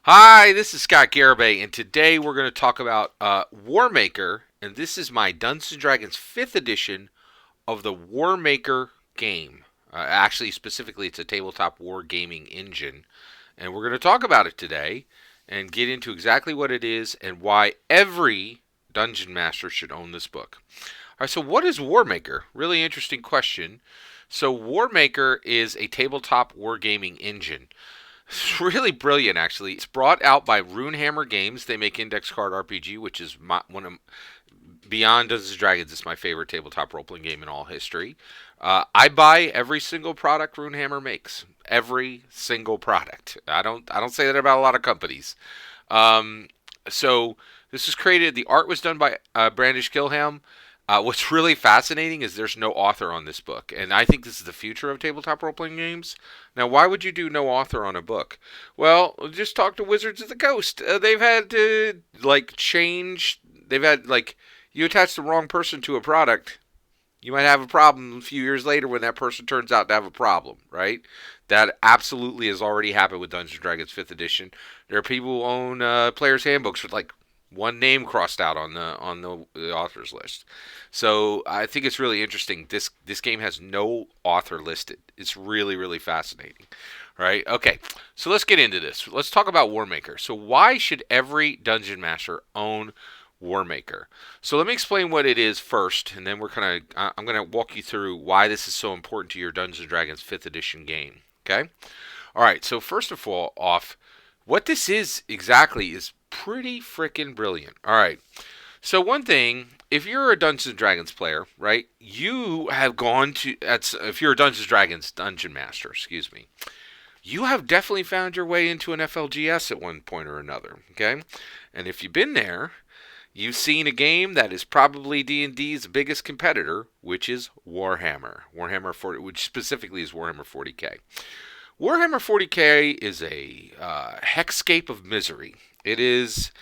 Hi, this is Scott Garibay, and today we're going to talk about Warmaker, and this is my Dungeons and Dragons 5th edition of the Warmaker game. Actually, specifically, it's a tabletop war gaming engine, and we're going to talk about it today and get into exactly what it is and why every dungeon master should own this book. All right, so what is Warmaker? Really interesting question. So, Warmaker is a tabletop wargaming engine. It's really brilliant, actually. It's brought out by Runehammer Games. They make Index Card RPG, which is one of Beyond Dungeons and Dragons. It's my favorite tabletop role playing game in all history. I buy every single product Runehammer makes. Every single product. I don't say that about a lot of companies. Um, so this was created. The art was done by Brandish Gilham. What's really fascinating is there's no author on this book, and I think this is the future of tabletop role-playing games. Now, why would you do no author on a book? Well, just talk to Wizards of the Coast. They've had to change. They've had you attach the wrong person to a product, you might have a problem a few years later when that person turns out to have a problem, right? That absolutely has already happened with Dungeons and Dragons 5th edition. There are people who own players' handbooks with one name crossed out on the authors list. So I think it's really interesting. This game has no author listed. It's really fascinating, right? Okay, so let's get into this. Let's talk about Warmaker. So why should every dungeon master own Warmaker? So let me explain what it is first, and then I'm gonna walk you through why this is so important to your Dungeons and Dragons 5th edition game. Okay. All right. So first of all, what this is exactly is pretty freaking brilliant. All right. So one thing, if you're a Dungeons and Dragons player, right, you have gone to if you're a Dungeons and Dragons dungeon master, excuse me, you have definitely found your way into an FLGS at one point or another. Okay, and if you've been there, you've seen a game that is probably D&D's biggest competitor, which is Warhammer. Warhammer 40, which specifically is Warhammer 40K. Warhammer 40K is a hexscape of misery. It is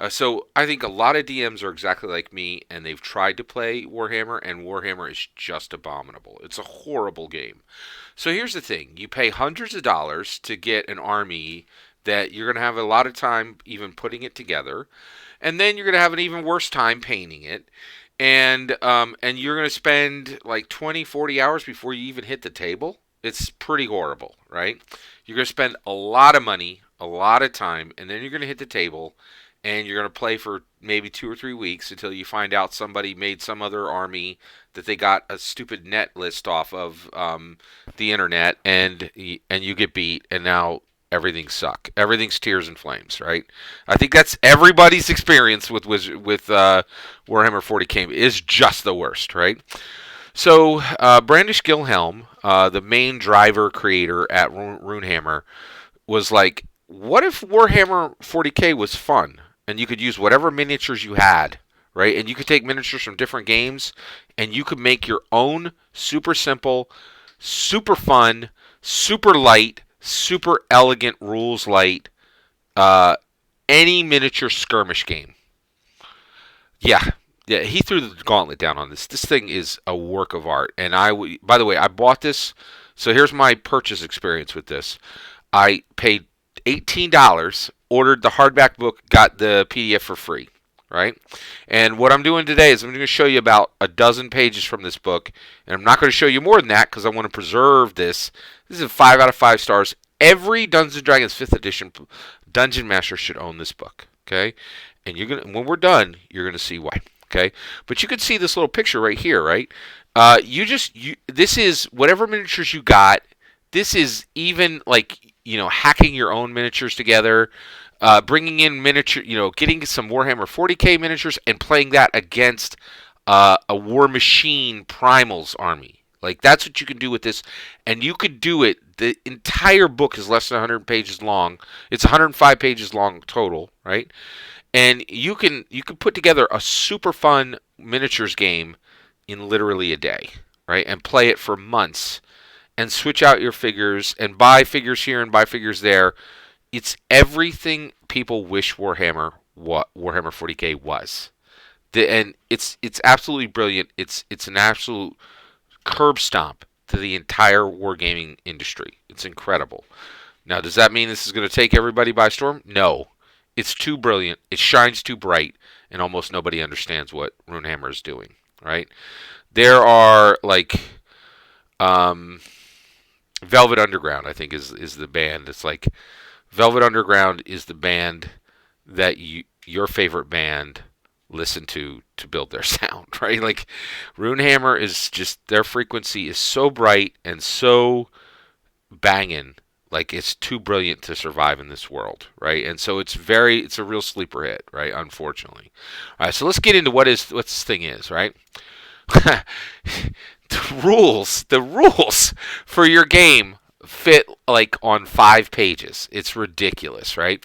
so I think a lot of DMs are exactly like me, and they've tried to play Warhammer, and Warhammer is just abominable. It's a horrible game. So here's the thing: you pay hundreds of dollars to get an army that you're going to have a lot of time even putting it together, and then you're going to have an even worse time painting it, and you're going to spend like 20, 40 hours before you even hit the table. It's pretty horrible, right? You're going to spend a lot of money, a lot of time, and then you're going to hit the table, and you're going to play for maybe 2 or 3 weeks until you find out somebody made some other army that they got a stupid net list off of the internet, and you get beat, and now everything's everything's tears and flames, right? I think that's everybody's experience with Warhammer 40K is just the worst, right? So Brandish Gilhelm, the main driver creator at Runehammer, was like, what if Warhammer 40K was fun and you could use whatever miniatures you had, right? And you could take miniatures from different games and you could make your own super simple, super fun, super light, super elegant rules light, uh, any miniature skirmish game. Yeah, yeah, he threw the gauntlet down on this. This thing is a work of art, and by the way, I bought this. So here's my purchase experience with this. I paid $18, ordered the hardback book, got the PDF for free, right? And what I'm doing today is I'm going to show you about a dozen pages from this book, and I'm not going to show you more than that because I want to preserve this. This is a 5 out of 5 stars. Every Dungeons and Dragons 5th edition dungeon master should own this book, okay? And when we're done, you're gonna see why. Okay, but you can see this little picture right here, right? This is whatever miniatures you got. This is even hacking your own miniatures together, bringing in miniature, getting some Warhammer 40K miniatures and playing that against a War Machine Primals army. Like that's what you can do with this, and you could do it. The entire book is less than 100 pages long. It's 105 pages long total, right? And you can put together a super fun miniatures game in literally a day, right? And play it for months and switch out your figures and buy figures here and buy figures there. It's everything people wish Warhammer 40K was. And it's absolutely brilliant. It's an absolute curb stomp to the entire wargaming industry. It's incredible. Now, does that mean this is going to take everybody by storm? No. It's too brilliant. It shines too bright, and almost nobody understands what Runehammer is doing, right? There are like um, Velvet Underground, I think is the band. It's like Velvet Underground is the band that your favorite band listen to build their sound, right? Like Runehammer is just their frequency is so bright and so banging, like it's too brilliant to survive in this world, right? And so it's a real sleeper hit, right? Unfortunately. All right, so let's get into what this thing is, right? The rules for your game fit like on 5 pages. It's ridiculous, right?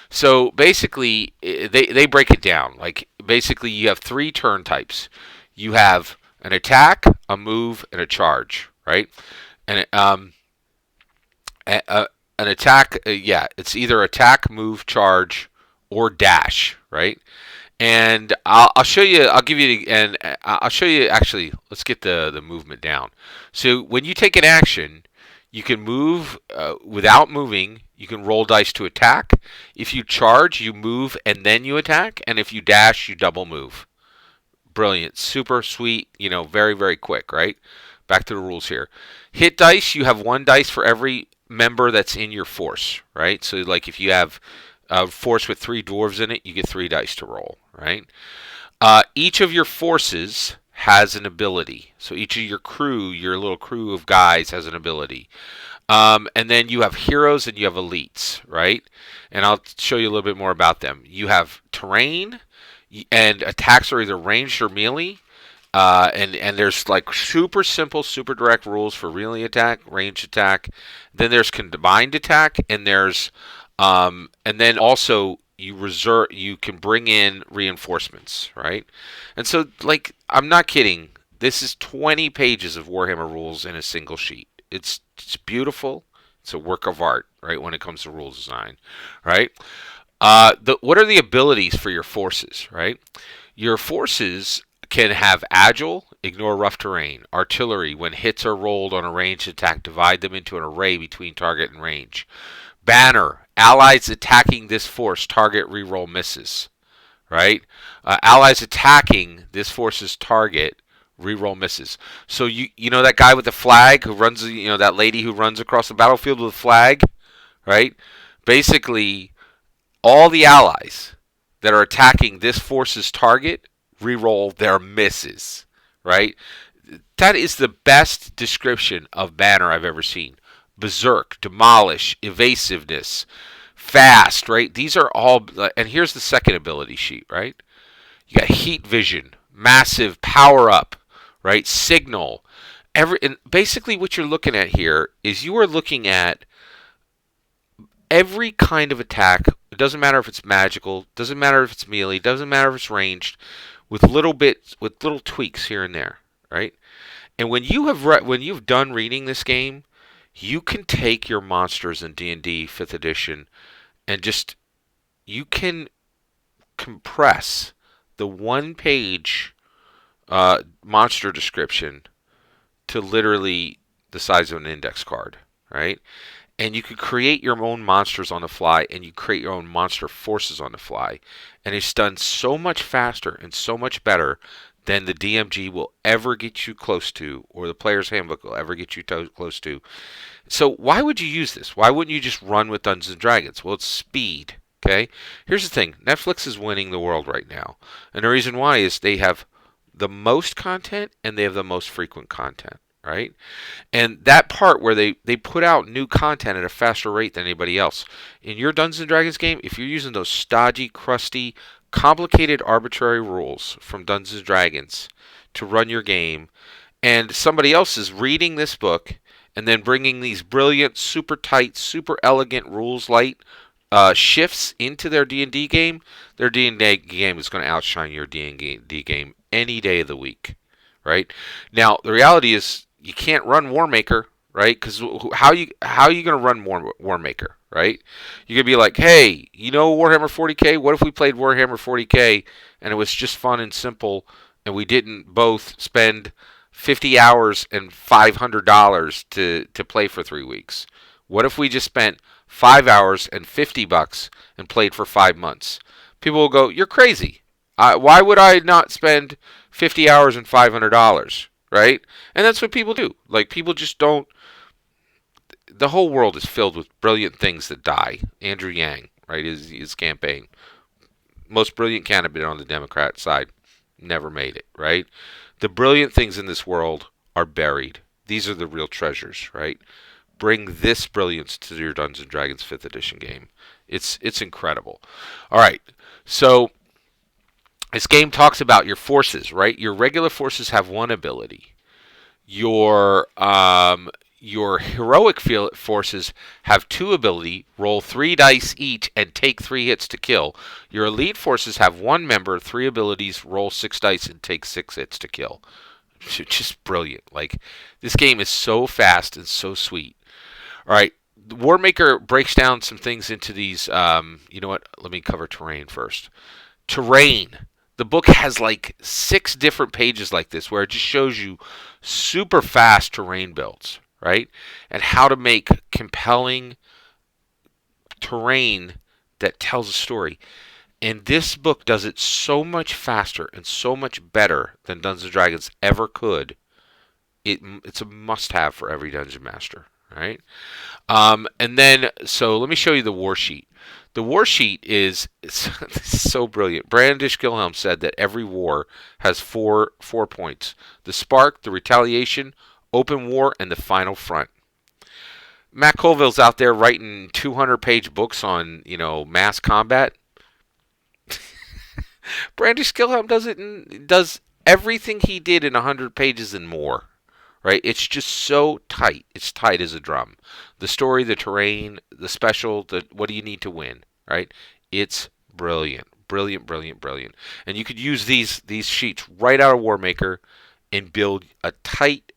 So basically, they break it down. Like basically, you have 3 turn types. You have an attack, a move, and a charge, right? And an attack, yeah, it's either attack, move, charge, or dash, right? And I'll show you. I'll give you and I'll show you. Actually, let's get the movement down. So when you take an action, you can move without moving. You can roll dice to attack. If you charge, you move and then you attack. And if you dash, you double move. Brilliant, super sweet. Very very quick, right? Back to the rules here. Hit dice. You have 1 dice for every member that's in your force, right? So like if you have a force with 3 dwarves in it, you get 3 dice to roll, right? Each of your forces has an ability. So each of your crew, your little crew of guys, has an ability. And then you have heroes and you have elites, right? And I'll show you a little bit more about them. You have terrain, and attacks are either ranged or melee. And there's like super simple, super direct rules for melee attack, ranged attack. Then there's combined attack, and then also you can bring in reinforcements, right? And so like I'm not kidding. This is 20 pages of Warhammer rules in a single sheet. It's beautiful. It's a work of art, right? When it comes to rules design, right? What are the abilities for your forces, right? Your forces can have agile, ignore rough terrain, artillery, when hits are rolled on a ranged attack, divide them into an array between target and range. Banner, allies attacking this force, target reroll misses, right? Allies attacking this force's target, reroll misses. So you know that guy with the flag who runs, that lady who runs across the battlefield with a flag, right? Basically, all the allies that are attacking this force's target reroll their misses, right? That is the best description of Banner I've ever seen. Berserk, demolish, evasiveness, fast, right? These are all, and here's the second ability sheet, right? You got heat vision, massive power up, right? Signal. And basically what you're looking at here is you are looking at every kind of attack. It doesn't matter if it's magical, doesn't matter if it's melee, doesn't matter if it's ranged, with little tweaks here and there, right? And when you've done reading this game, you can take your monsters in D&D 5th edition and you can compress the 1-page monster description to literally the size of an index card, right? And you can create your own monsters on the fly, and you create your own monster forces on the fly. And it's done so much faster and so much better than the DMG will ever get you close to, or the player's handbook will ever get you close to. So why would you use this? Why wouldn't you just run with Dungeons & Dragons? Well, it's speed, okay? Here's the thing. Netflix is winning the world right now. And the reason why is they have the most content and they have the most frequent content, right? And that part where they put out new content at a faster rate than anybody else. In your Dungeons & Dragons game, if you're using those stodgy, crusty, complicated, arbitrary rules from Dungeons & Dragons to run your game, and somebody else is reading this book and then bringing these brilliant, super tight, super elegant rules light shifts into their D&D game, their D&D game is going to outshine your D&D game any day of the week, right? Now, the reality is you can't run Warmaker, right? Because how are you going to run Warmaker, right? You're going to be like, hey, Warhammer 40K? What if we played Warhammer 40K and it was just fun and simple and we didn't both spend 50 hours and $500 to play for 3 weeks? What if we just spent 5 hours, and $50 and played for 5 months. People will go, "You're crazy. Why would I not spend 50 hours and $500?" Right? And that's what people do. Like, people just don't. The whole world is filled with brilliant things that die. Andrew Yang, right? His campaign. Most brilliant candidate on the Democrat side. Never made it, right? The brilliant things in this world are buried. These are the real treasures, right? Bring this brilliance to your Dungeons and Dragons 5th edition game. It's incredible. All right. So this game talks about your forces, right? Your regular forces have one ability. Your heroic forces have 2 ability, roll 3 dice each, and take 3 hits to kill. Your elite forces have 1 member, 3 abilities, roll 6 dice, and take 6 hits to kill. Just brilliant. Like, this game is so fast and so sweet. All right, Warmaker breaks down some things into these. You know what? Let me cover terrain first. Terrain. The book has like 6 different pages like this where it just shows you super fast terrain builds, right? And how to make compelling terrain that tells a story. And this book does it so much faster and so much better than Dungeons & Dragons ever could. It's a must-have for every Dungeon Master, right? And then, so let me show you the war sheet. The war sheet is so brilliant. Brandish Gilhelm said that every war has four points: the spark, the retaliation, open war, and the final front. Matt Colville's out there writing 200-page books on, mass combat. Brandish Gilhelm does everything he did in 100 pages and more. Right? It's just so tight. It's tight as a drum. The story, the terrain, the special, what do you need to win? Right? It's brilliant. Brilliant, brilliant, brilliant. And you could use these sheets right out of Warmaker and build a tight,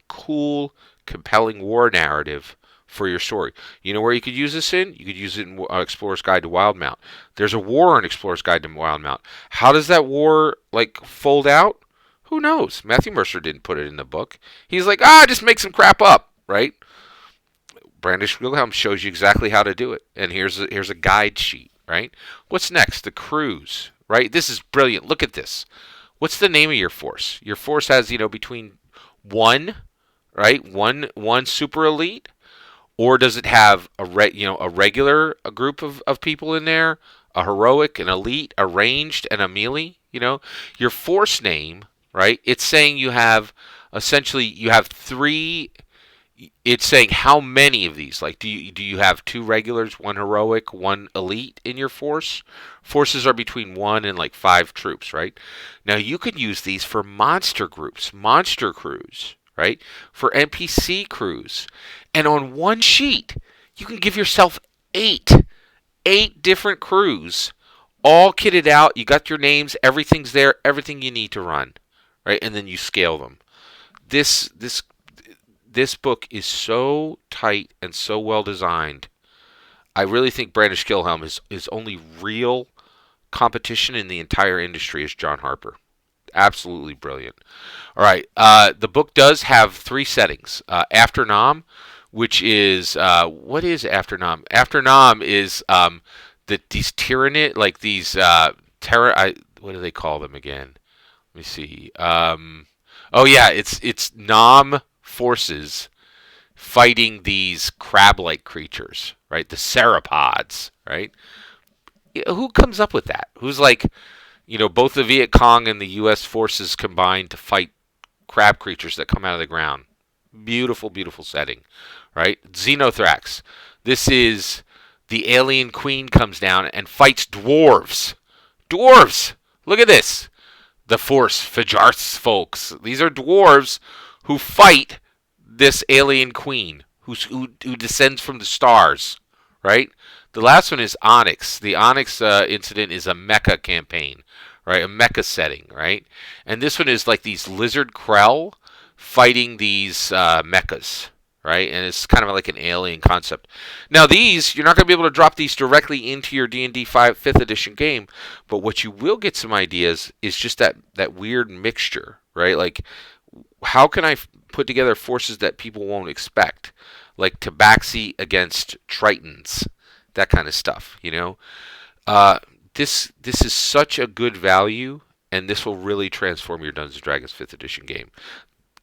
cool, compelling war narrative for your story. You know where you could use this in? You could use it in Explorer's Guide to Wildemount. There's a war in Explorer's Guide to Wildemount. How does that war fold out? Who knows? Matthew Mercer didn't put it in the book. He's like, just make some crap up, right? Brandish Wilhelm shows you exactly how to do it. And here's a guide sheet, right? What's next? The crews, right? This is brilliant. Look at this. What's the name of your force? Your force has, between 1, right? One super elite, or does it have a regular group of people in there, a heroic, an elite, a ranged, and a melee? Your force name. Right? It's saying you have 3. It's saying how many of these. Like, do you have 2 regulars, 1 heroic, 1 elite in your force? Forces are between 1 and 5 troops, right? Now you could use these for monster groups, monster crews, right? For NPC crews, and on one sheet you can give yourself 8 different crews, all kitted out. You got your names, everything's there, everything you need to run. Right, and then you scale them. This book is so tight and so well designed. I really think Brandish Gilhelm is only real competition in the entire industry is John Harper. Absolutely brilliant. All right, the book does have 3 settings. After Nam, which is what is After Nam? After Nam is these Tyranid, what do they call them again? Let me see. It's Nam forces fighting these crab-like creatures, right? The ceropods, right? Who comes up with that? Who's both the Viet Cong and the U.S. forces combined to fight crab creatures that come out of the ground? Beautiful, beautiful setting, right? Xenothrax. This is the alien queen comes down and fights dwarves. Dwarves! Look at this. The Force, Fajarth's folks. These are dwarves who fight this alien queen who descends from the stars, right? The last one is Onyx. The Onyx incident is a mecha campaign, right? A mecha setting, right? And this one is these lizard Krell fighting these mechas, right? And it's kind of like an alien concept. Now these, you're not going to be able to drop these directly into your D&D 5th edition game, but what you will get some ideas is just that weird mixture, right? How can I put together forces that people won't expect? like Tabaxi against Tritons, that kind of stuff. This is such a good value, and this will really transform your Dungeons and Dragons 5th edition game.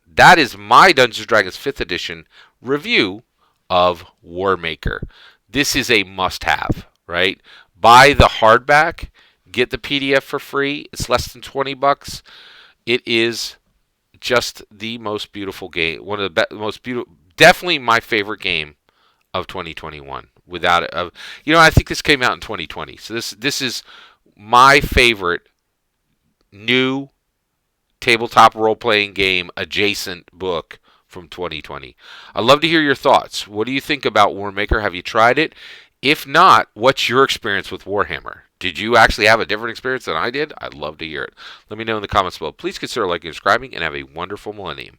That is my Dungeons and Dragons 5th edition review of Warmaker. This is a must-have, right? Buy the hardback, get the PDF for free. It's less than $20. It is just the most beautiful game. One of the most beautiful, definitely my favorite game of 2021. Without it, I think this came out in 2020. So this is my favorite new tabletop role-playing game adjacent book from 2020. I'd love to hear your thoughts. What do you think about Warmaker? Have you tried it? If not, what's your experience with Warhammer? Did you actually have a different experience than I did? I'd love to hear it. Let me know in the comments below. Please consider liking and subscribing, and have a wonderful millennium.